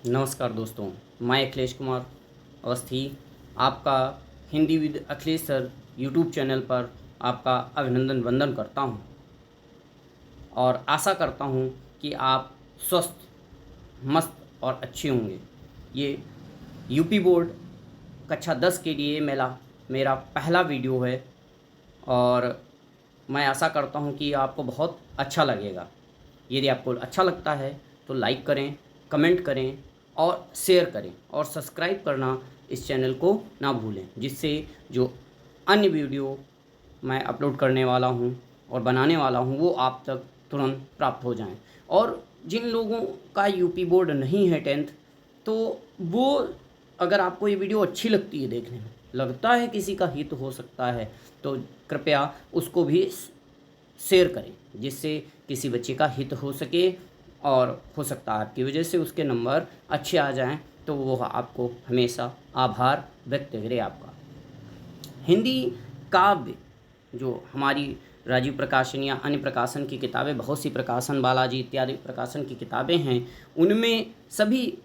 नमस्कार दोस्तों, मैं अखिलेश कुमार अवस्थी आपका Hindi with Akhilesh sir YouTube channel पर आपका अभिनंदन वंदन करता हूं और आशा करता हूं कि आप स्वस्थ, मस्त और अच्छे होंगे। ये यूपी बोर्ड कक्षा 10 के लिए मेरा पहला वीडियो है और मैं आशा करता हूं कि आपको बहुत अच्छा लगेगा। यदि आपको अच्छा लगता है तो लाइक करें, कमेंट करें और शेयर करें और सब्सक्राइब करना इस चैनल को ना भूलें, जिससे जो अन्य वीडियो मैं अपलोड करने वाला हूं और बनाने वाला हूं वो आप तक तुरंत प्राप्त हो जाएं। और जिन लोगों का यूपी बोर्ड नहीं है 10th, तो वो अगर आपको ये वीडियो अच्छी लगती है, देखने में लगता है किसी का हित हो सकता है, तो कृपया उसको भी शेयर करें, जिससे किसी बच्चे का हित हो सके और हो सकता है आपकी वजह से उसके नंबर अच्छे आ जाएं, तो वो आपको हमेशा आभार व्यक्त करे आपका। हिंदी काव्य जो हमारी राजीव प्रकाशन या अन्य प्रकाशन की किताबें, बहुत सी प्रकाशन, बालाजी इत्यादि प्रकाशन की किताबें हैं, उनमें सभी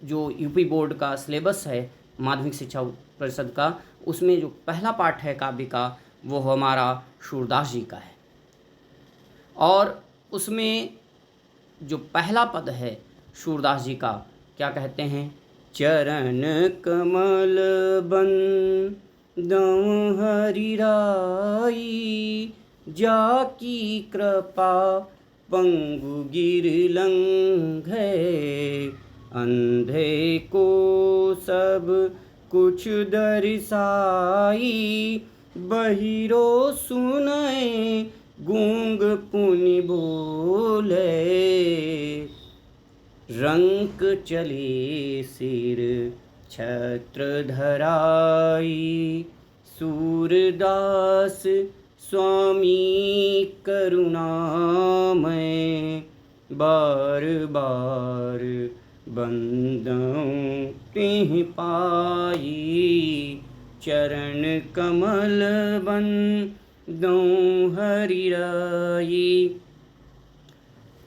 जो यूपी बोर्ड का सिलेबस है माध्यमिक शिक्षा परिषद का, उसमें जो पहला पाठ है काव्य का वो हमारा सूरदास जी का है। और उसमें जो पहला पद है सूरदास जी का, क्या कहते हैं? चरण कमल बंदौ हरि राई, जाकी कृपा पंगु गिर लंघै, अंधे को सब कुछ दर्शाई, बहिरो सुनय गूंग पुनि बोले, रंक चले सिर छत्र धराई, सूरदास स्वामी करुणामय, बार बार बंदौ तिहि पाई, चरण कमल बंदौ हरि राई।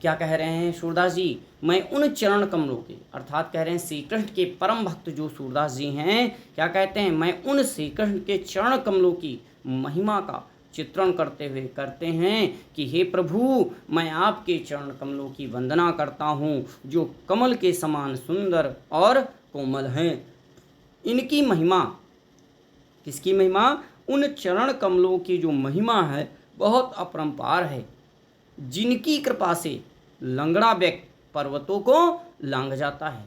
क्या कह रहे हैं सूरदास जी? मैं उन चरण कमलों के, अर्थात कह रहे हैं श्री कृष्ण के परम भक्त जो सूरदास जी हैं, क्या कहते हैं? मैं उन श्री कृष्ण के चरण कमलों की महिमा का चित्रण करते हुए करते हैं कि हे प्रभु, मैं आपके चरण कमलों की वंदना करता हूँ, जो कमल के समान सुंदर और कोमल हैं। इनकी महिमा, किसकी महिमा? उन चरण कमलों की जो महिमा है बहुत अपरंपार है, जिनकी कृपा से लंगड़ा व्यक्ति पर्वतों को लांघ जाता है।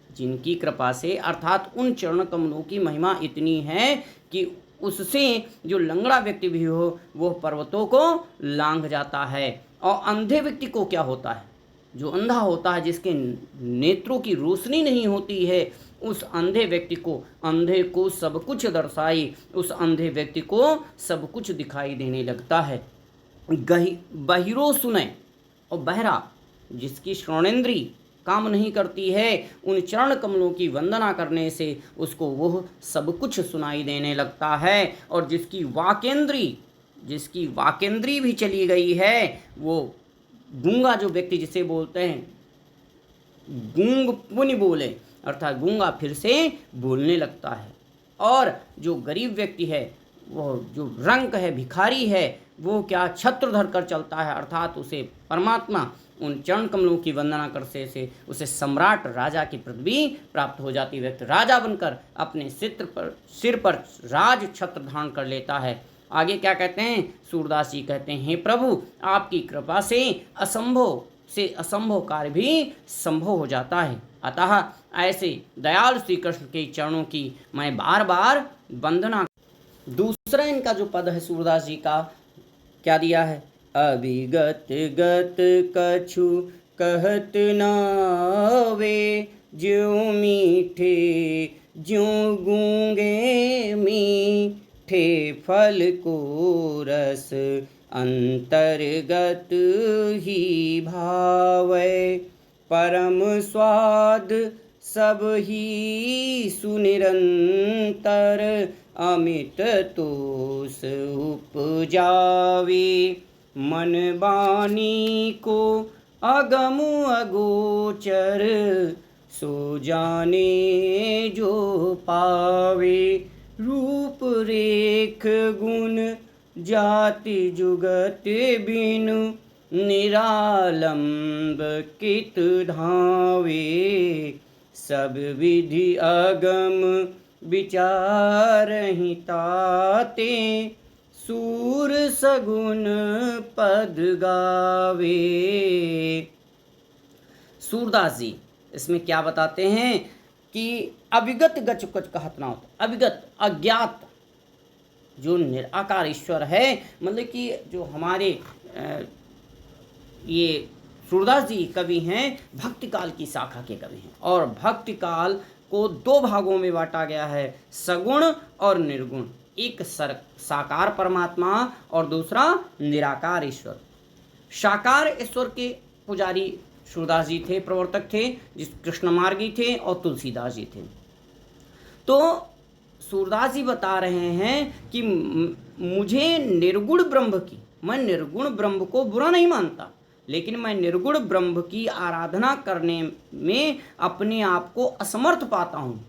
जिनकी कृपा से, अर्थात उन चरण कमलों की महिमा इतनी है कि उससे जो लंगड़ा व्यक्ति भी हो वो पर्वतों को लांघ जाता है। और अंधे व्यक्ति को क्या होता है? जो अंधा होता है, जिसके नेत्रों की रोशनी नहीं होती है, उस अंधे व्यक्ति को, अंधे को सब कुछ दर्शाई, उस अंधे व्यक्ति को सब कुछ दिखाई देने लगता है। बहिरो सुने, और बहरा जिसकी श्रवणेंद्री काम नहीं करती है, उन चरण कमलों की वंदना करने से उसको वह सब कुछ सुनाई देने लगता है। और जिसकी वाकेंद्री भी चली गई है, वो गूंगा जो व्यक्ति जिसे बोलते हैं गूंग पुनि बोले, अर्थात गूंगा फिर से बोलने लगता है। और जो गरीब व्यक्ति है, वो जो रंक है, भिखारी है, वो क्या छत्र धर कर चलता है, अर्थात उसे परमात्मा उन चरण कमलों की वंदना करने से उसे सम्राट राजा की पदवी प्राप्त हो जाती है। व्यक्ति राजा बनकर अपने सिर पर राज छत्र धारण कर लेता है। आगे क्या कहते हैं सूरदास जी? कहते हैं, हे प्रभु, आपकी कृपा से असंभव कार्य भी संभव हो जाता है। अतः ऐसे दयालु श्री कृष्ण के चरणों की मैं बार बार वंदना। दूसरा इनका जो पद है सूरदास जी का, क्या दिया है? अभिगत गत कछु कहत नावे, ज्यों मीठे ज्यों गूंगे मीठे, फल को रस अंतर्गत ही भावै, परम स्वाद सब ही सुनिरंतर, अमित तोष उपजावे, मन वाणी को अगम अगोचर, सो जाने जो पावे, रूप रेख गुण जाति जुगत बिनु, निरालंब कित धावे। सब विधि अगम विचारहि ताते, सूर सगुन पद गावे। सूरदास जी इसमें क्या बताते हैं कि अविगत गच कुछ कहत ना होता। अविगत अज्ञात जो निराकार ईश्वर है, मतलब कि जो हमारे ये सूरदास जी कवि हैं, भक्ति काल की शाखा के कवि हैं। और भक्ति काल को दो भागों में बांटा गया है, सगुण और निर्गुण। एक साकार परमात्मा और दूसरा निराकार ईश्वर। साकार ईश्वर के पुजारी सूरदास जी थे, प्रवर्तक थे, जिस कृष्ण मार्गी थे, और तुलसीदास जी थे। तो सूरदास जी बता रहे हैं कि मुझे निर्गुण ब्रह्म की, मैं निर्गुण ब्रह्म को बुरा नहीं मानता, लेकिन मैं निर्गुण ब्रह्म की आराधना करने में अपने आप को असमर्थ पाता हूँ।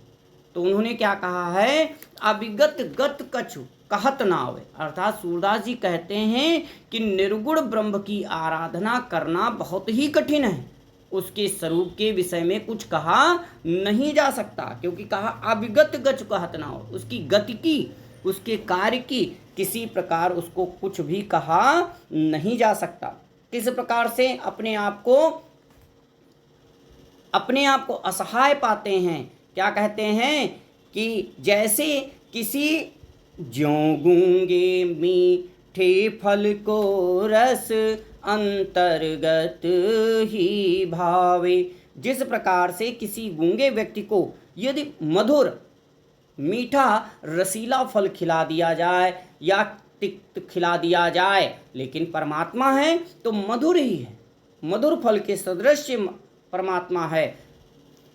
तो उन्होंने क्या कहा है, अविगत गत कछु कहत ना आवे। अर्थात सूरदास जी कहते हैं कि निर्गुण ब्रह्म की आराधना करना बहुत ही कठिन है। उसके स्वरूप के विषय में कुछ कहा नहीं जा सकता, क्योंकि कहा अविगत गच कहत ना हो। उसकी गति की, उसके कार्य की किसी प्रकार उसको कुछ भी कहा नहीं जा सकता। किस प्रकार से अपने आप को असहाय पाते हैं। क्या कहते हैं कि जैसे किसी ज्यों गूंगे मीठे फल को रस अंतर्गत ही भावे। जिस प्रकार से किसी गूंगे व्यक्ति को यदि मधुर मीठा रसीला फल खिला दिया जाए या तिक्त खिला दिया जाए, लेकिन परमात्मा है तो मधुर ही है, मधुर फल के सदृश परमात्मा है।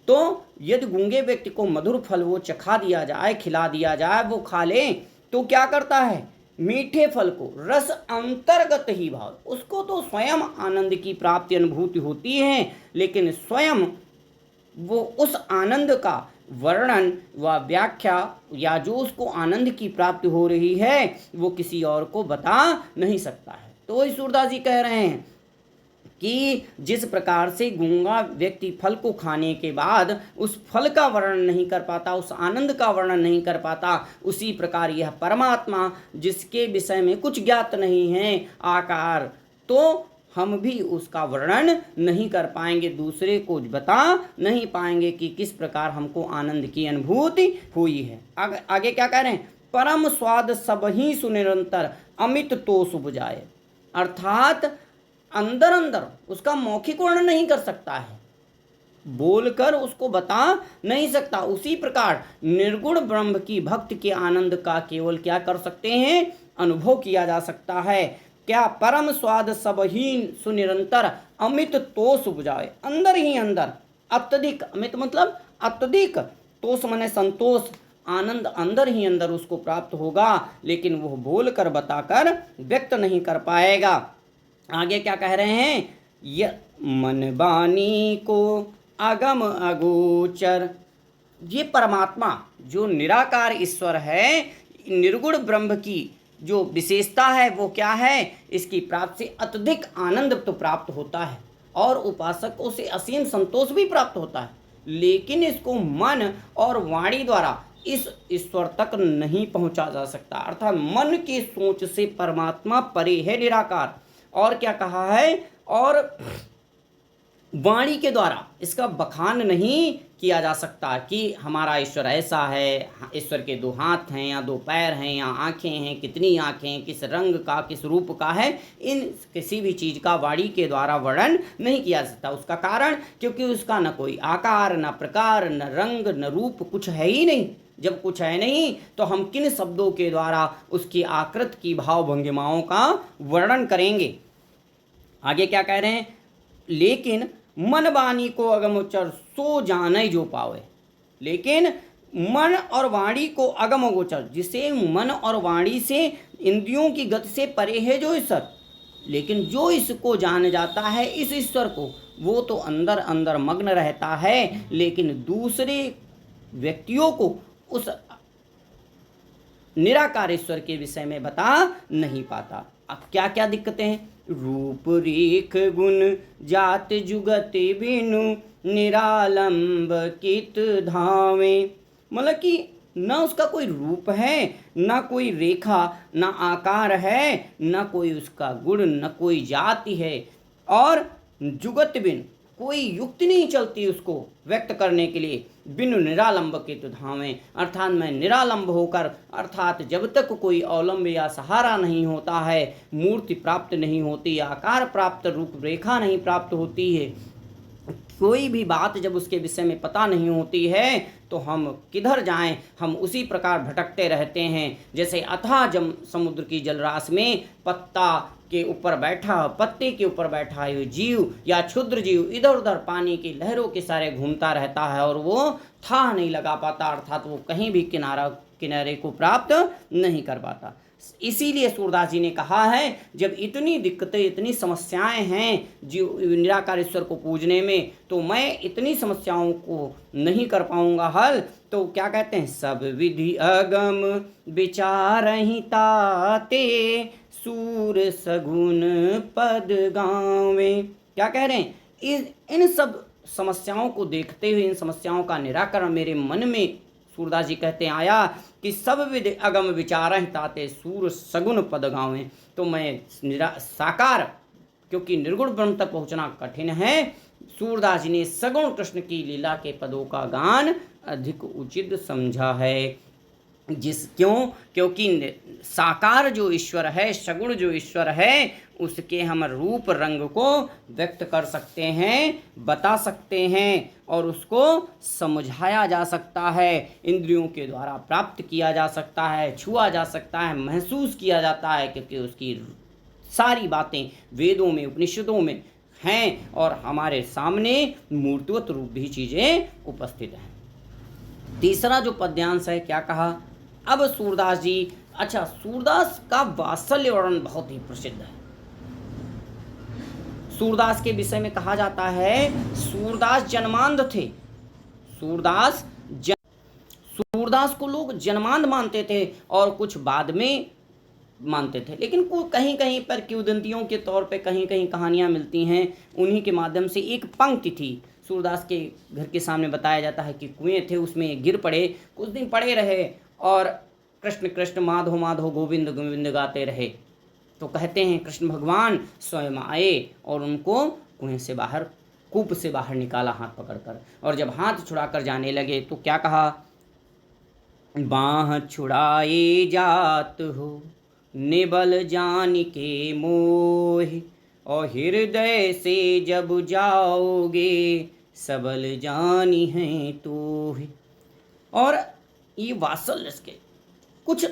तो यदि गूंगे व्यक्ति को मधुर फल वो चखा दिया जाए, खिला दिया जाए, वो खा ले, तो क्या करता है, मीठे फल को रस अंतर्गत ही भाव। उसको तो स्वयं आनंद की प्राप्ति अनुभूति होती है, लेकिन स्वयं वो उस आनंद का वर्णन व व्याख्या या जो उसको आनंद की प्राप्ति हो रही है वो किसी और को बता नहीं सकता है। तो वही सूरदास जी कह रहे हैं कि जिस प्रकार से गूंगा व्यक्ति फल को खाने के बाद उस फल का वर्णन नहीं कर पाता, उस आनंद का वर्णन नहीं कर पाता, उसी प्रकार यह परमात्मा जिसके विषय में कुछ ज्ञात नहीं है आकार, तो हम भी उसका वर्णन नहीं कर पाएंगे, दूसरे को बता नहीं पाएंगे कि किस प्रकार हमको आनंद की अनुभूति हुई है। आगे क्या कह रहे हैं, परम स्वाद सब ही सुनिरंतर अमित तो सुबुझाए। अर्थात अंदर अंदर उसका मौखिक वर्णन नहीं कर सकता है, बोलकर उसको बता नहीं सकता। उसी प्रकार निर्गुण ब्रह्म की भक्ति के आनंद का केवल क्या कर सकते हैं, अनुभव किया जा सकता है। क्या, परम स्वाद सब ही सुनिरंतर अमित तोष बुझाए। अंदर ही अंदर अत्यधिक, अमित मतलब अत्यधिक, तोष माने संतोष, आनंद अंदर ही अंदर उसको प्राप्त होगा, लेकिन वह बोलकर बताकर व्यक्त नहीं कर पाएगा। आगे क्या कह रहे हैं, यह मन बानी को अगम अगोचर। ये परमात्मा जो निराकार ईश्वर है, निर्गुण ब्रह्म की जो विशेषता है वो क्या है, इसकी प्राप्ति से अत्यधिक आनंद तो प्राप्त होता है और उपासक को से असीम संतोष भी प्राप्त होता है, लेकिन इसको मन और वाणी द्वारा इस ईश्वर तक नहीं पहुंचा जा सकता। अर्थात मन के सोच से परमात्मा परे है, निराकार। और क्या कहा है, और वाणी के द्वारा इसका बखान नहीं किया जा सकता कि हमारा ईश्वर ऐसा है, ईश्वर के 2 हाथ हैं या 2 पैर हैं या आँखें हैं, कितनी आँखें, किस रंग का, किस रूप का है, इन किसी भी चीज़ का वाणी के द्वारा वर्णन नहीं किया जा सकता। उसका कारण, क्योंकि उसका न कोई आकार, न प्रकार, न रंग, न रूप, कुछ है ही नहीं। जब कुछ है नहीं तो हम किन शब्दों के द्वारा उसकी आकृति की भाव भंगिमाओं का वर्णन करेंगे। आगे क्या कह रहे हैं, लेकिन मन वाणी को अगम गोचर सो जाने जो पावे। लेकिन मन और वाणी को अगम गोचर, जिसे मन और वाणी से इंद्रियों की गति से परे है जो ईश्वर, लेकिन जो इसको जान जाता है, इस ईश्वर को, वो तो अंदर अंदर मग्न रहता है, लेकिन दूसरे व्यक्तियों को उस निराकार ईश्वर के विषय में बता नहीं पाता। अब क्या क्या दिक्कतें हैं? रूप रेख गुण जात जुगत बिनु निरालंब कित धावे। मतलब कि न उसका कोई रूप है, न कोई रेखा, न आकार है, न कोई उसका गुण, न कोई जाति है, और जुगत बिन कोई युक्ति नहीं चलती उसको व्यक्त करने के लिए। बिनु निरालंब के तो धावें, अर्थात मैं निरालंब होकर, अर्थात जब तक कोई अवलंब या सहारा नहीं होता है, मूर्ति प्राप्त नहीं होती, आकार प्राप्त, रूपरेखा नहीं प्राप्त होती है, कोई भी बात जब उसके विषय में पता नहीं होती है, तो हम किधर जाएं? हम उसी प्रकार भटकते रहते हैं। जैसे अथाह समुद्र की जलराशि में पत्ता के ऊपर बैठा, पत्ते के ऊपर बैठा है जीव या क्षुद्र जीव इधर उधर पानी की लहरों के सारे घूमता रहता है और वो था नहीं लगा पाता, अर्थात वो कहीं भी किनारे को प्राप्त नहीं कर पाता। इसीलिए सूरदास जी ने कहा है, जब इतनी दिक्कतें, इतनी समस्याएं हैं जीव निराकार ईश्वर को पूजने में, तो मैं इतनी समस्याओं को नहीं कर पाऊंगा हल। तो क्या कहते हैं? सब विधि अगम विचारहि ताते सूर सगुन पद गावे। क्या कह रहे हैं? इन सब समस्याओं को देखते हुए, इन समस्याओं का निराकरण मेरे मन में, सूरदास जी कहते हैं, आया कि सब विधि अगम विचारहि ताते सूर सगुन पद गावें। तो मैं साकार, क्योंकि निर्गुण ब्रह्म तक पहुंचना कठिन है, सूरदास जी ने सगुण कृष्ण की लीला के पदों का गान अधिक उचित समझा है। क्योंकि साकार जो ईश्वर है, सगुण जो ईश्वर है, उसके हम रूप रंग को व्यक्त कर सकते हैं, बता सकते हैं, और उसको समझाया जा सकता है, इंद्रियों के द्वारा प्राप्त किया जा सकता है, छुआ जा सकता है, महसूस किया जाता है, क्योंकि उसकी सारी बातें वेदों में, उपनिषदों में हैं और हमारे सामने मूर्तिवत रूप भी चीज़ें उपस्थित हैं। तीसरा जो पद्यांश है, क्या कहा? अब सूरदास जी, अच्छा, सूरदास का वात्सल्य वर्णन बहुत ही प्रसिद्ध है। सूरदास के विषय में कहा जाता है, सूरदास जन्मांध थे। सूरदास को लोग जन्मांध मानते थे और कुछ बाद में मानते थे, लेकिन कहीं कहीं पर किंवदंतियों के तौर पे कहीं कहीं कहानियां मिलती हैं। उन्हीं के माध्यम से एक पंक्ति थी सूरदास के घर के सामने, बताया जाता है कि कुएं थे, उसमें गिर पड़े, कुछ दिन पड़े रहे और कृष्ण कृष्ण माधो माधो गोविंद गोविंद गाते रहे। तो कहते हैं कृष्ण भगवान स्वयं आए और उनको कुएं से बाहर, कूप से बाहर निकाला हाथ पकड़कर, और जब हाथ छुड़ाकर जाने लगे तो क्या कहा? बाह छुड़ाए जात हो निबल जान के मोह, और हृदय से जब जाओगे सबल जानी है तो। और ये वात्सल्य के कुछ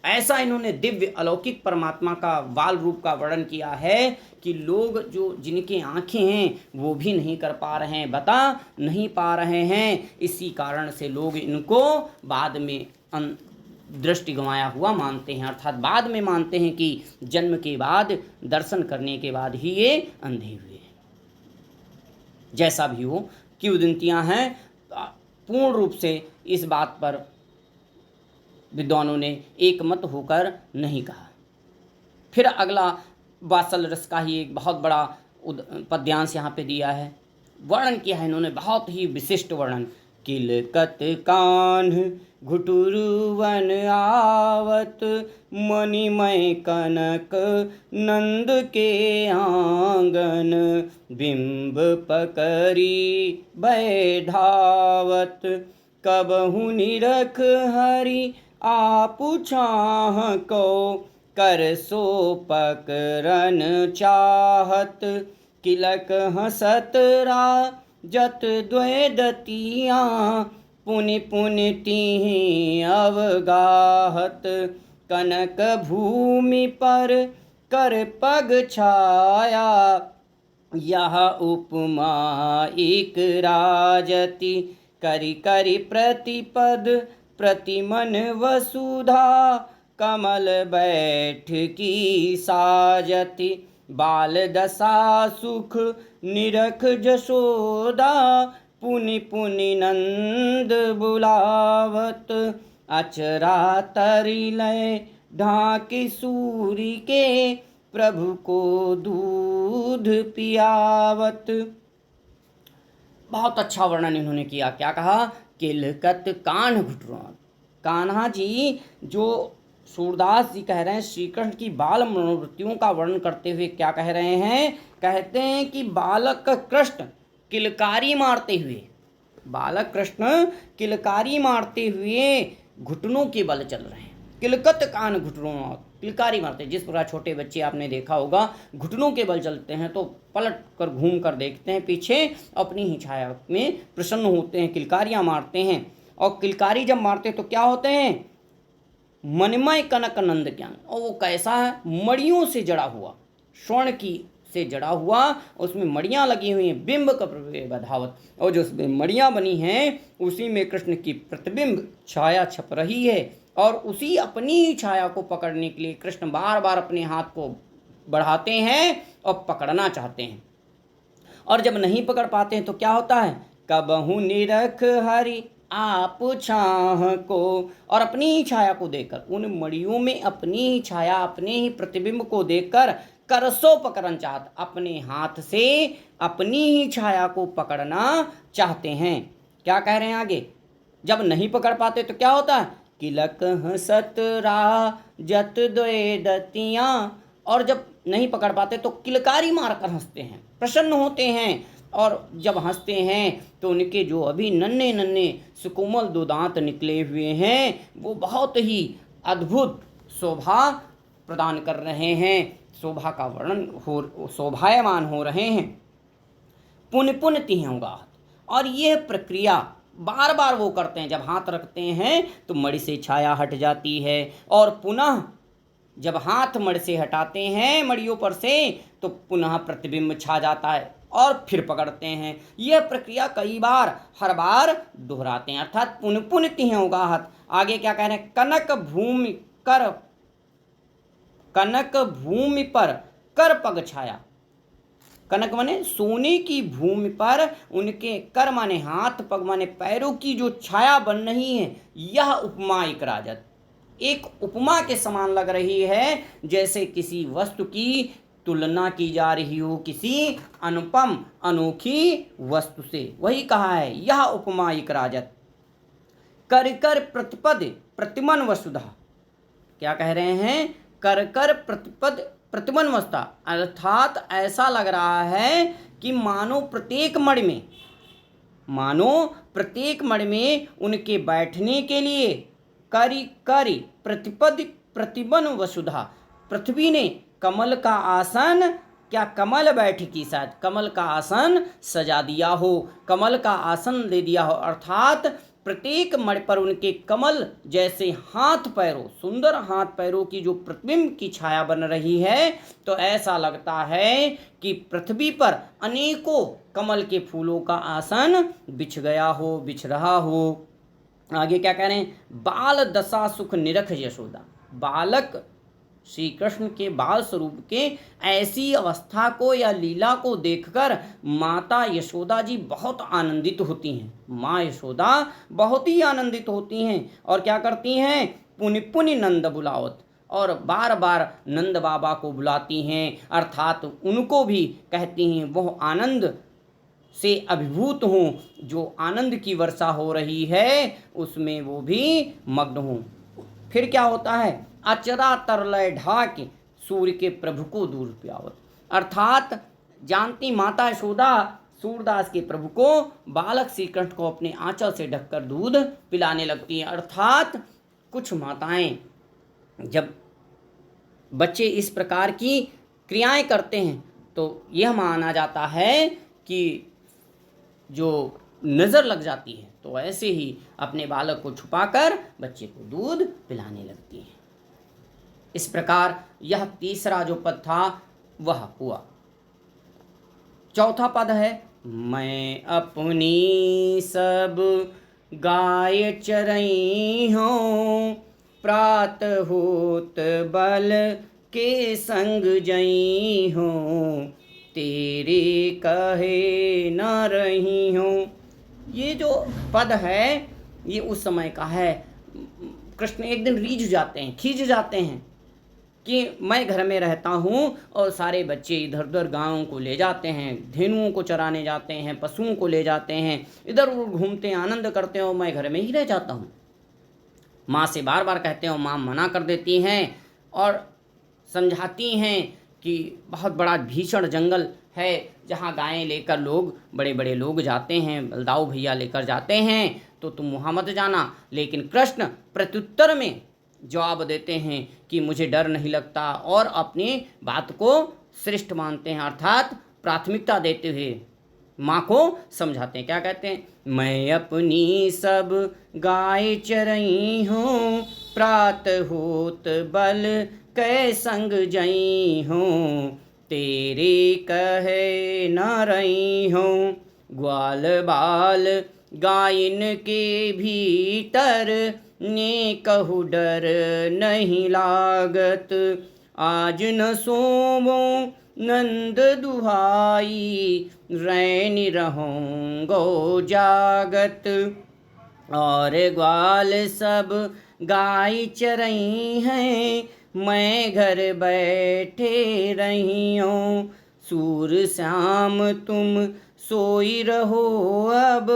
ऐसा इन्होंने दिव्य अलौकिक परमात्मा का बाल रूप का वर्णन किया है कि लोग जो जिनके आंखें हैं वो भी नहीं कर पा रहे हैं, बता नहीं पा रहे हैं। इसी कारण से लोग इनको बाद में दृष्टि गंवाया हुआ मानते हैं, अर्थात बाद में मानते हैं कि जन्म के बाद, दर्शन करने के बाद ही ये अंधे हुए हैं। जैसा भी हो, किंवदंतियां हैं, पूर्ण रूप से इस बात पर विद्वानों ने एक मत होकर नहीं कहा। फिर अगला वात्सल्य रस का ही एक बहुत बड़ा पद्यांश यहाँ पे दिया है, वर्णन किया है इन्होंने, बहुत ही विशिष्ट वर्णन। किलकत कान्ह घुटुरुवन आवत, मणिमय कनक नंद के आंगन, बिंब पकड़ी बैधावत, कबहु निरख हरि आपु छाह को, कर सो पकरन चाहत, किलक हसत जत द्वैदतिया, पुनि पुनि तिहि अवगाहत, कनक भूमि पर कर पग छाया, यह उपमा एक राजति, करि करि प्रतिपद प्रतिमन वसुधा, कमल बैठ की साजति, बाल दशा सुख निरख जशोदा, पुनि पुनि नंद बुलावत, अचरा तरि लय ढाके सूरी के, प्रभु को दूध पियावत। बहुत अच्छा वर्णन इन्होंने किया। क्या कहा? किलकत कान्ह घुटुरौत। कान्हा जी जो सूरदास जी कह रहे हैं श्री कृष्ण की बाल मनोवृत्तियों का वर्णन करते हुए क्या कह रहे हैं? कहते हैं कि बालक कृष्ण किलकारी मारते हुए, बालक कृष्ण किलकारी मारते हुए घुटनों के बल चल रहे हैं। किलकत कान घुटनों, किलकारी मारते, जिस प्रकार छोटे बच्चे आपने देखा होगा घुटनों के बल चलते हैं तो पलट कर घूम कर देखते हैं पीछे, अपनी ही छाया में प्रसन्न होते हैं, किलकारियां मारते हैं। और किलकारी जब मारते हैं तो क्या होते हैं? मनमय कनक नंद ज्ञान। और वो कैसा है? मड़ियों से जड़ा हुआ, स्वर्ण की से जड़ा हुआ, उसमें मड़ियाँ लगी हुई हैं, बिंब कपड़े बधावत, और जो उसमें मड़ियाँ बनी हैं उसी में कृष्ण की प्रतिबिंब छाया छप रही है। और उसी अपनी ही छाया को पकड़ने के लिए कृष्ण बार बार अपने हाथ को बढ़ाते हैं और पकड़ना चाहते हैं। और जब नहीं पकड़ पाते हैं तो क्या होता है? कबहु निरख हरि आप छाह को, और अपनी ही छाया को देखकर, उन मड़ियों में अपनी ही छाया, अपने ही प्रतिबिंब को देखकर करसो पकड़न चाहत, अपने हाथ से अपनी ही छाया को पकड़ना चाहते हैं। क्या कह रहे हैं आगे? जब नहीं पकड़ पाते तो क्या होता है? किलक हंसत जत द्वे दतियाँ, और जब नहीं पकड़ पाते तो किलकारी मारकर हंसते हैं, प्रसन्न होते हैं। और जब हंसते हैं तो उनके जो अभी नन्हे नन्हे सुकोमल दो दांत निकले हुए हैं वो बहुत ही अद्भुत शोभा प्रदान कर रहे हैं, शोभा का वर्णन हो, शोभायमान हो रहे हैं। पुन पुन तिहंगा, और यह प्रक्रिया बार बार वो करते हैं। जब हाथ रखते हैं तो मणि से छाया हट जाती है, और पुनः जब हाथ मणि से हटाते हैं, मड़ियों पर से, तो पुनः प्रतिबिंब छा जाता है और फिर पकड़ते हैं। यह प्रक्रिया कई बार, हर बार दोहराते हैं, अर्थात पुन पुन तिहंगा हाथ। आगे क्या कह रहे हैं? कनक भूमि पर कर पग छाया। कनक माने सोने की भूमि पर उनके कर माने हाथ, पग माने पैरों की जो छाया बन रही है, यह उपमा एक राजत, एक उपमा के समान लग रही है, जैसे किसी वस्तु की तुलना की जा रही हो किसी अनुपम अनोखी वस्तु से। वही कहा है, यह उपमा एक राजत। कर कर प्रतिपद प्रतिमन वसुधा। क्या कह रहे हैं? कर कर प्रतिपद प्रतिमन वस्ता, अर्थात ऐसा लग रहा है कि मानो प्रत्येक मण में उनके बैठने के लिए करी करी प्रतिपद प्रतिबन वसुधा, पृथ्वी ने कमल का आसन, क्या कमल बैठकी, शायद कमल का आसन सजा दिया हो, कमल का आसन दे दिया हो, अर्थात प्रत्येक मण पर उनके कमल जैसे हाथ पैरों, सुंदर हाथ पैरों की जो प्रतिबिंब की छाया बन रही है, तो ऐसा लगता है कि पृथ्वी पर अनेकों कमल के फूलों का आसन बिछ गया हो, बिछ रहा हो। आगे क्या कह रहे हैं? बाल दशा सुख निरख यशोदा। बालक श्री कृष्ण के बाल स्वरूप के ऐसी अवस्था को या लीला को देखकर माता यशोदा जी बहुत आनंदित होती हैं। माँ यशोदा बहुत ही आनंदित होती हैं और क्या करती हैं? पुनि पुनि नंद बुलावत, और बार बार नंद बाबा को बुलाती हैं, अर्थात उनको भी कहती हैं वह आनंद से अभिभूत हों, जो आनंद की वर्षा हो रही है उसमें वो भी मग्न हों। फिर क्या होता है? अचरा तरलय ढाक सूर्य के प्रभु को दूध पियावत, अर्थात जानती माता यशोदा सूरदास के प्रभु को, बालक श्री कृष्ण को अपने आंचल से ढककर दूध पिलाने लगती हैं। अर्थात कुछ माताएं जब बच्चे इस प्रकार की क्रियाएं करते हैं तो यह माना जाता है कि जो नज़र लग जाती है, तो ऐसे ही अपने बालक को छुपाकर बच्चे को दूध पिलाने लगती हैं। इस प्रकार यह तीसरा जो पद था वह हुआ। चौथा पद है, मैं अपनी सब गाय चरई हूँ, प्रात होत बल के संग जई हूँ, तेरे कहे न रही हूँ। ये जो पद है ये उस समय का है। कृष्ण एक दिन रीझ जाते हैं, खींच जाते हैं कि मैं घर में रहता हूँ और सारे बच्चे इधर उधर गायों को ले जाते हैं, धेनुओं को चराने जाते हैं, पशुओं को ले जाते हैं, इधर उधर घूमते हैं, आनंद करते हैं और मैं घर में ही रह जाता हूँ। माँ से बार बार कहते हैं और माँ मना कर देती हैं और समझाती हैं कि बहुत बड़ा भीषण जंगल है जहाँ गायें लेकर लोग, बड़े बड़े लोग जाते हैं, बलदाऊ भैया लेकर जाते हैं, तो तुम वहाँ मत जाना। लेकिन कृष्ण प्रत्युत्तर में जवाब देते हैं कि मुझे डर नहीं लगता और अपनी बात को श्रेष्ठ मानते हैं, अर्थात प्राथमिकता देते हुए माँ को समझाते हैं। क्या कहते हैं? मैं अपनी सब गाय चरई हूँ, प्रात होत बल कै संग जई हूँ, तेरे कहे न रही हूँ। ग्वाल बाल गायन के भीतर, ने कहु डर नहीं लागत, आज न सोवो नंद दुहाई, रैन रहूँगो जागत। और ग्वाल सब गाय चरई हैं, मैं घर बैठे रही हूँ, सूर श्याम तुम सोई रहो अब,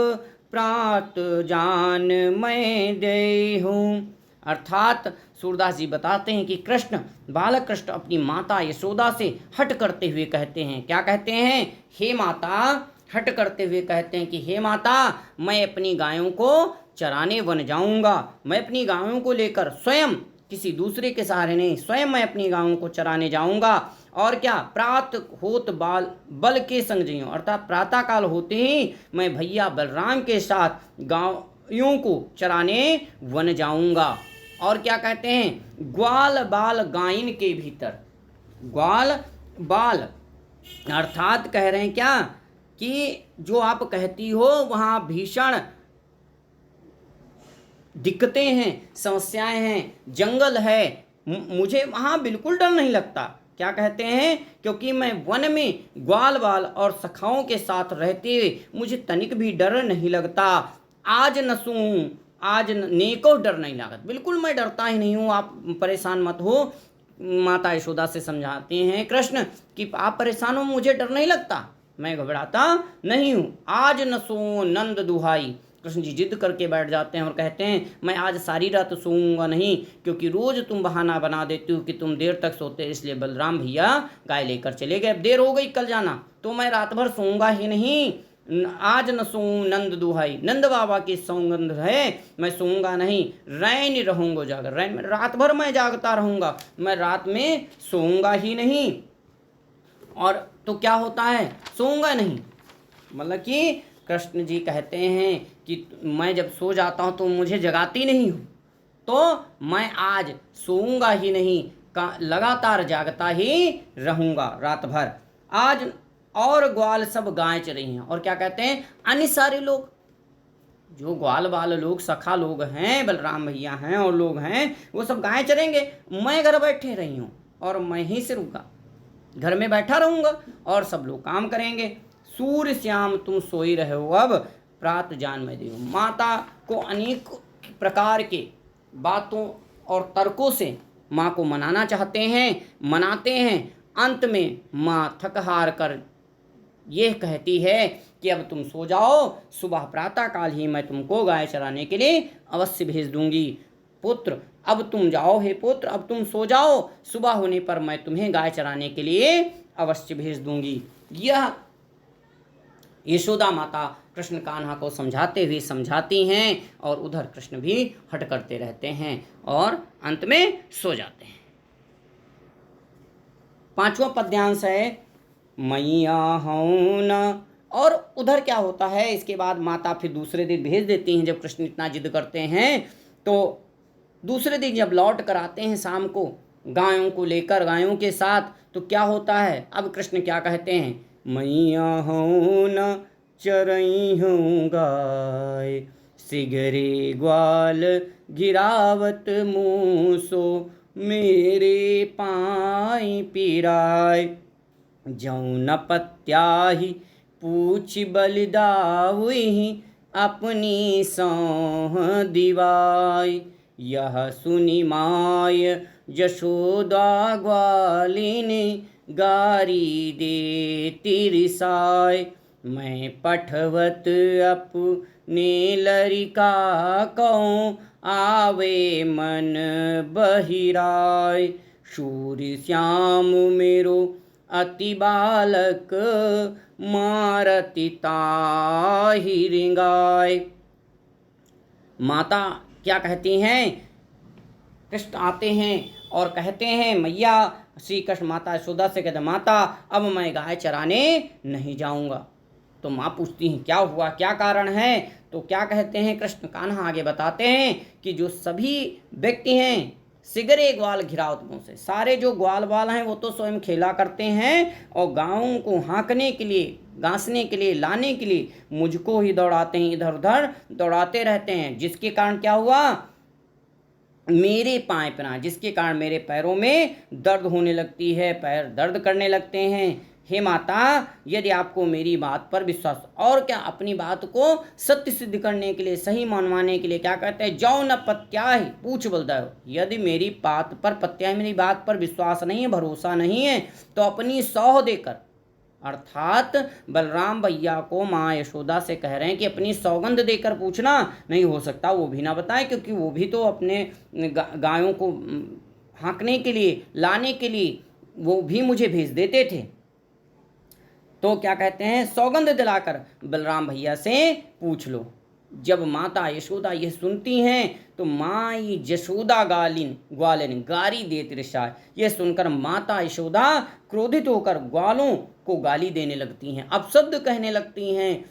प्रात जान मैं दे हूँ। अर्थात सूरदास जी बताते हैं कि कृष्ण, बालक कृष्ण अपनी माता यशोदा से हट करते हुए कहते हैं। क्या कहते हैं? हे माता, हट करते हुए कहते हैं कि हे माता, मैं अपनी गायों को चराने वन जाऊंगा। मैं अपनी गायों को लेकर स्वयं, किसी दूसरे के सहारे नहीं, स्वयं मैं अपनी गायों को चराने जाऊंगा। और क्या? प्रात होत बाल बल के संग जइयो, अर्थात प्रातः काल होते ही मैं भैया बलराम के साथ गायों को चराने वन जाऊंगा। और क्या कहते हैं? ग्वाल बाल गायन के भीतर। ग्वाल बाल अर्थात कह रहे हैं क्या कि जो आप कहती हो वहाँ भीषण दिक्कतें हैं, समस्याएं हैं, जंगल है, मुझे वहाँ बिल्कुल डर नहीं लगता। क्या कहते हैं? क्योंकि मैं वन में ग्वाल बाल और सखाओं के साथ रहते मुझे तनिक भी डर नहीं लगता। आज न सूं, आज नेको डर नहीं लागत, बिल्कुल मैं डरता ही नहीं हूँ, आप परेशान मत हो। माता यशोदा से समझाते हैं कृष्ण कि आप परेशान हो, मुझे डर नहीं लगता, मैं घबराता नहीं हूँ। आज न सो नंद दुहाई, कृष्ण जी जिद करके बैठ जाते हैं और कहते हैं मैं आज सारी रात सोऊंगा नहीं, क्योंकि रोज तुम बहाना बना देती हो कि तुम देर तक सोते, इसलिए बलराम भैया गाय लेकर चले गए, अब देर हो गई कल जाना, तो मैं रात भर सोऊंगा ही नहीं। आज न सोऊं नंद दुहाई, नंद बाबा की सौगंध है, मैं सोऊंगा नहीं। रैन रहूंगा जागर, रैन में रात भर मैं जागता रहूंगा, मैं रात में सोऊंगा ही नहीं। और तो क्या होता है? सोऊंगा नहीं, मतलब कि कृष्ण जी कहते हैं कि मैं जब सो जाता हूँ तो मुझे जगाती नहीं हूँ, तो मैं आज सोऊंगा ही नहीं, लगातार जागता ही रहूंगा रात भर। आज और ग्वाल सब गाय चर रही हैं। और क्या कहते हैं? अन्य सारे लोग, जो ग्वाल बाल लोग, सखा लोग हैं, बलराम भैया हैं और लोग हैं, वो सब गाय चरेंगे, मैं घर बैठे रही हूँ और मैं ही से रुका, घर में बैठा रहूंगा और सब लोग काम करेंगे। सूर्य श्याम तुम सोई रहे हो अब, प्रात जान मैं देऊँ। माता को अनेक प्रकार के बातों और तर्कों से माँ को मनाना चाहते हैं, मनाते हैं। अंत में माँ थक हार कर यह कहती है कि अब तुम सो जाओ, सुबह प्रातः काल ही मैं तुमको गाय चराने के लिए अवश्य भेज दूंगी। पुत्र अब तुम जाओ, हे पुत्र अब तुम सो जाओ, सुबह होने पर मैं तुम्हें गाय चराने के लिए अवश्य भेज दूंगी। यह यशोदा माता कृष्ण कान्हा को समझाते हुए समझाती हैं और उधर कृष्ण भी हट करते रहते हैं और अंत में सो जाते हैं। पांचवा पद्यांश है मैया हूं न। और उधर क्या होता है, इसके बाद माता फिर दूसरे दिन भेज देती हैं। जब कृष्ण इतना जिद करते हैं तो दूसरे दिन जब लौट कर आते हैं शाम को गायों को लेकर, गायों के साथ, तो क्या होता है? अब कृष्ण क्या कहते हैं? मैया हूं न चरई हूँ गाय, सिगरे ग्वाल गिरावत मूसो, मेरे पाई पिराय। जौन पत्याहि पूछ बलिदाहुहि अपनी सौह दिवाय। यह सुनि माय यशोदा ग्वालिन गारी देती रिसाय। मैं पठवत अपने लरिका कहूँ आवे मन बहिराय। शूर श्याम मेरो अति बालक मारति ताहि रिंगाय। माता क्या कहती हैं? कृष्ण आते हैं और कहते हैं, मैया, श्री कृष्ण माता यशोदा से कहते हैं, माता अब मैं गाय चराने नहीं जाऊंगा। तो माँ पूछती हैं क्या हुआ, क्या कारण है? तो क्या कहते हैं कृष्ण कान्हा आगे बताते हैं कि जो सभी व्यक्ति हैं सिगरे ग्वाल घिराओ तुमों से, सारे जो ग्वाल वाल हैं वो तो स्वयं खेला करते हैं और गायों को हाँकने के लिए, गांसने के लिए, लाने के लिए मुझको ही दौड़ाते हैं, इधर उधर दौड़ाते रहते हैं। जिसके कारण क्या हुआ? मेरे पाँव पना, जिसके कारण मेरे पैरों में दर्द होने लगती है, पैर दर्द करने लगते हैं। हे माता, यदि आपको मेरी बात पर विश्वास, और क्या अपनी बात को सत्य सिद्ध करने के लिए, सही मनवाने के लिए क्या कहते हैं, जौ न पत्याहि पूछ बलदायो। यदि मेरी बात पर पत्याहि, मेरी बात पर विश्वास नहीं है, भरोसा नहीं है, तो अपनी सौह देकर, अर्थात बलराम भैया को माँ यशोदा से कह रहे हैं कि अपनी सौगंध देकर पूछना। नहीं हो सकता वो भी ना बताए, क्योंकि वो भी तो अपने गायों को हाँकने के लिए, लाने के लिए वो भी मुझे भेज देते थे। तो क्या कहते हैं, सौगंध दिलाकर बलराम भैया से पूछ लो। जब माता यशोदा यह सुनती हैं तो माई यशोदा ग्वालिन गारी देती रिसाय। यह सुनकर माता यशोदा क्रोधित होकर ग्वालों को गाली देने लगती हैं, अपशब्द कहने लगती हैं।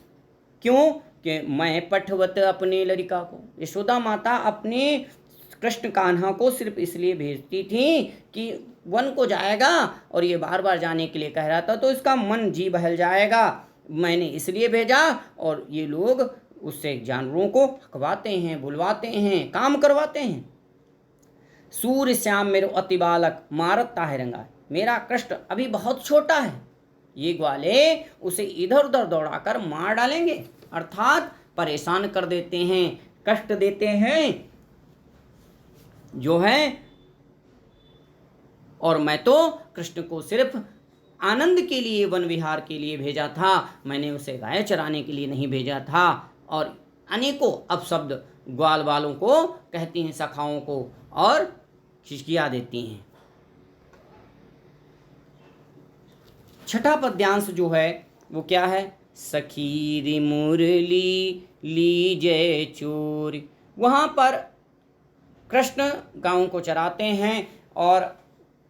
क्यों? कि मैं पठवत अपने लड़का को, यशोदा माता अपने कृष्ण कान्हा को सिर्फ इसलिए भेजती थी कि वन को जाएगा और ये बार बार जाने के लिए कह रहा था तो इसका मन जी बहल जाएगा, मैंने इसलिए भेजा। और ये लोग उससे जानवरों को हकवाते हैं, बुलवाते हैं, काम करवाते हैं। सूर्य श्याम मेरो अति बालक मारत ताहि रंगाय। मेरा कृष्ण अभी बहुत छोटा है, ये ग्वाले उसे इधर उधर दौड़ाकर मार डालेंगे, अर्थात परेशान कर देते हैं, कष्ट देते हैं जो है। और मैं तो कृष्ण को सिर्फ आनंद के लिए, वन विहार के लिए भेजा था, मैंने उसे गाय चराने के लिए नहीं भेजा था। और अनेकों अपशब्द ग्वाल वालों को कहती हैं, सखाओं को, और खिचकिया देती हैं। छठा पद्यांश जो है वो क्या है, सखीरी मुरली लीजय चोरी। वहाँ पर कृष्ण गायों को चराते हैं और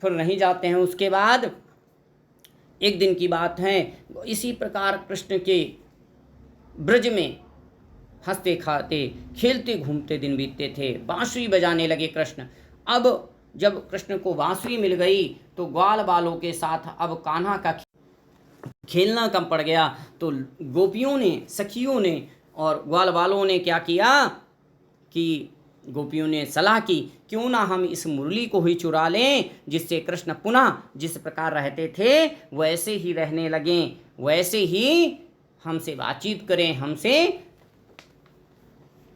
फिर नहीं जाते हैं। उसके बाद एक दिन की बात है, इसी प्रकार कृष्ण के ब्रज में हंसते खाते खेलते घूमते दिन बीतते थे। बांसुरी बजाने लगे कृष्ण। अब जब कृष्ण को बांसुरी मिल गई तो ग्वाल बालों के साथ अब कान्हा का खेलना कम पड़ गया। तो गोपियों ने, सखियों ने और ग्वाल बालों ने क्या किया कि गोपियों ने सलाह की, क्यों ना हम इस मुरली को ही चुरा लें, जिससे कृष्ण पुनः जिस प्रकार रहते थे वैसे ही रहने लगें, वैसे ही हमसे बातचीत करें, हमसे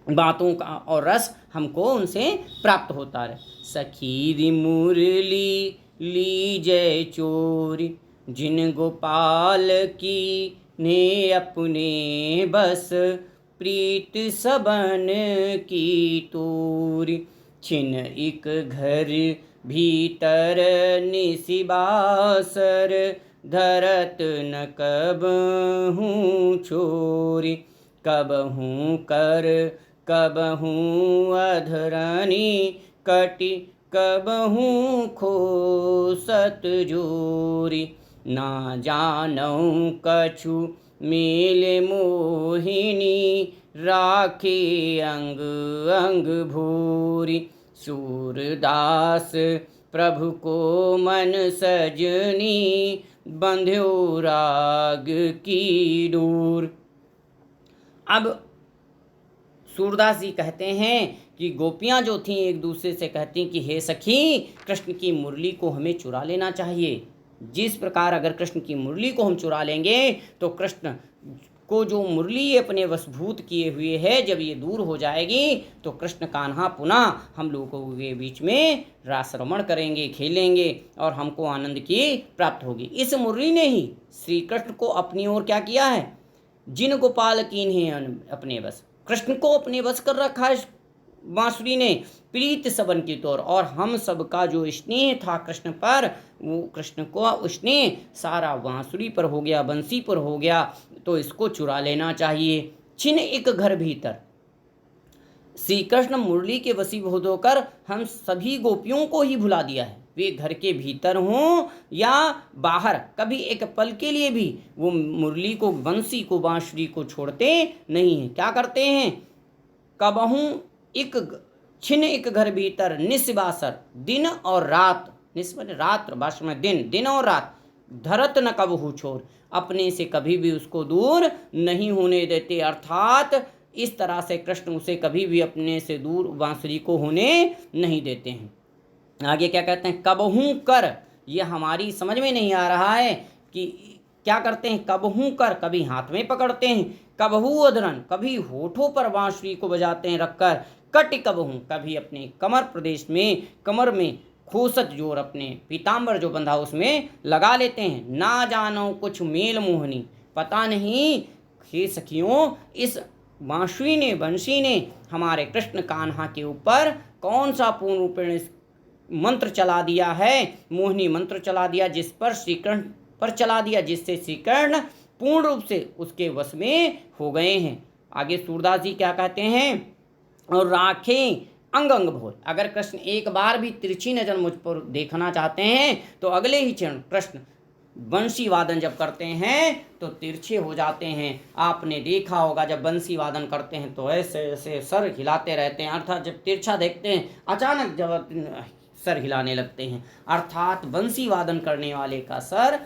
बातों का और रस हमको उनसे प्राप्त होता रहे। सखीरी मुरली लीजय चोरी, जिन गोपाल की ने अपने बस, प्रीत सबन की तूरी। छिन एक घर भीतर निसिबासर, धरत न कबहूँ छोरी। कबहूँ कर कबहूँ अधरनी कटी, कबहूँ खो सत जोरी। ना जानऊँ कछु मेल मोहिनी, राखे अंग अंग भूरी। सूरदास प्रभु को मन सजनी, बंध्यो राग की डोर। अब सूरदास जी कहते हैं कि गोपियाँ जो थीं एक दूसरे से कहती कि हे सखी, कृष्ण की मुरली को हमें चुरा लेना चाहिए। जिस प्रकार अगर कृष्ण की मुरली को हम चुरा लेंगे तो कृष्ण को जो मुरली अपने वशभूत किए हुए है, जब ये दूर हो जाएगी तो कृष्ण कान्हा पुनः हम लोगों के बीच में रासरमण करेंगे, खेलेंगे और हमको आनंद की प्राप्त होगी। इस मुरली ने ही श्री कृष्ण को अपनी ओर क्या किया है, जिन गोपाल कीन्हे अपने बस, कृष्ण को अपने बस कर रखा है बांसुरी ने प्रीत सबन की तौर। और हम सबका जो स्नेह था कृष्ण पर, वो कृष्ण को स्नेह सारा बांसुरी पर हो गया, बंसी पर हो गया। तो इसको चुरा लेना चाहिए। छिन एक घर भीतर, श्री कृष्ण मुरली के वशीभूत होकर हम सभी गोपियों को ही भुला दिया है। वे घर के भीतर हों या बाहर, कभी एक पल के लिए भी वो मुरली को, बंसी को, बांसुरी को छोड़ते नहीं हैं। क्या करते हैं, कबहूँ एक छिन एक घर भीतर निस्बासर, दिन और रात, निस माने रात, बास में दिन, दिन और रात, धरत न कबहू छोर, अपने से कभी भी उसको दूर नहीं होने देते। अर्थात इस तरह से कृष्ण उसे कभी भी अपने से दूर बांसुरी को होने नहीं देते हैं। आगे क्या कहते हैं, कबहू कर, ये हमारी समझ में नहीं आ रहा है कि क्या करते हैं। कबहू कर, कभी हाथ में पकड़ते हैं, कबहू अधरन, कभी होठों पर बांसुरी को बजाते हैं रखकर, कट कबहू, कभी अपने कमर प्रदेश में, कमर में खोसत जोर, अपने पीताम्बर जो बंधा उसमें लगा लेते हैं। ना जानो कुछ मेल मोहनी, पता नहीं हे सखियों इस बांसुरी ने, बंसी ने हमारे कृष्ण कान्हा के ऊपर कौन सा पूर्ण रूपेण मंत्र चला दिया है, मोहिनी मंत्र चला दिया, जिस पर श्री कृष्ण पर चला दिया, जिससे श्री कृष्ण पूर्ण रूप से उसके वश में हो गए हैं। आगे सूरदास जी क्या कहते हैं, और राखें अंग अंग भोर, अगर कृष्ण एक बार भी तिरछी नजर मुझ पर देखना चाहते हैं तो अगले ही क्षण कृष्ण बंसी वादन जब करते हैं तो तिरछे हो जाते हैं। आपने देखा होगा जब बंसी वादन करते हैं तो ऐसे ऐसे सर हिलाते रहते हैं, अर्थात जब तिरछा देखते हैं अचानक जब सर हिलाने लगते हैं। अर्थात बंसी वादन करने वाले का सर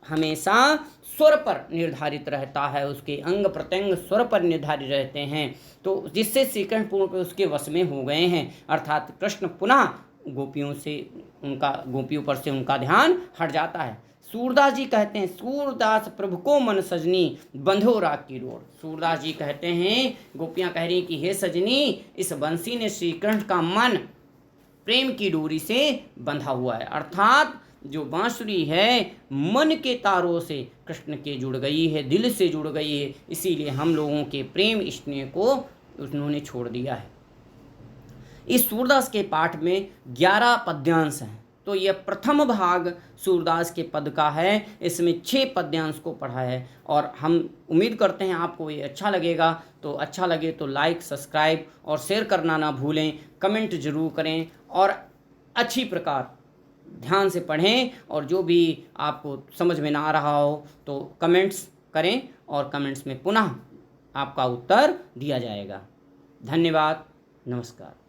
हमेशा स्वर पर निर्धारित रहता है, उसके अंग प्रत्यंग स्वर पर निर्धारित रहते हैं। तो जिससे श्री कृष्ण पूर्ण पे उसके वश में हो गए हैं। अर्थात कृष्ण पुनः गोपियों पर से उनका ध्यान हट जाता है। सूरदास जी कहते हैं, सूरदास प्रभु को मन सजनी बंधो राग की रोड। सूरदास जी कहते हैं, गोपियाँ कह रही कि हे सजनी, इस बंसी ने श्री कृष्ण का मन प्रेम की डोरी से बंधा हुआ है। अर्थात जो बांसुरी है मन के तारों से कृष्ण के जुड़ गई है, दिल से जुड़ गई है, इसीलिए हम लोगों के प्रेम स्नेह को उन्होंने छोड़ दिया है। इस सूरदास के पाठ में 11 पद्यांश हैं। तो यह प्रथम भाग सूरदास के पद का है, इसमें 6 पद्यांश को पढ़ा है। और हम उम्मीद करते हैं आपको ये अच्छा लगेगा। तो अच्छा लगे तो लाइक, सब्सक्राइब और शेयर करना ना भूलें, कमेंट जरूर करें और अच्छी प्रकार ध्यान से पढ़ें। और जो भी आपको समझ में ना आ रहा हो तो कमेंट्स करें और कमेंट्स में पुनः आपका उत्तर दिया जाएगा। धन्यवाद, नमस्कार।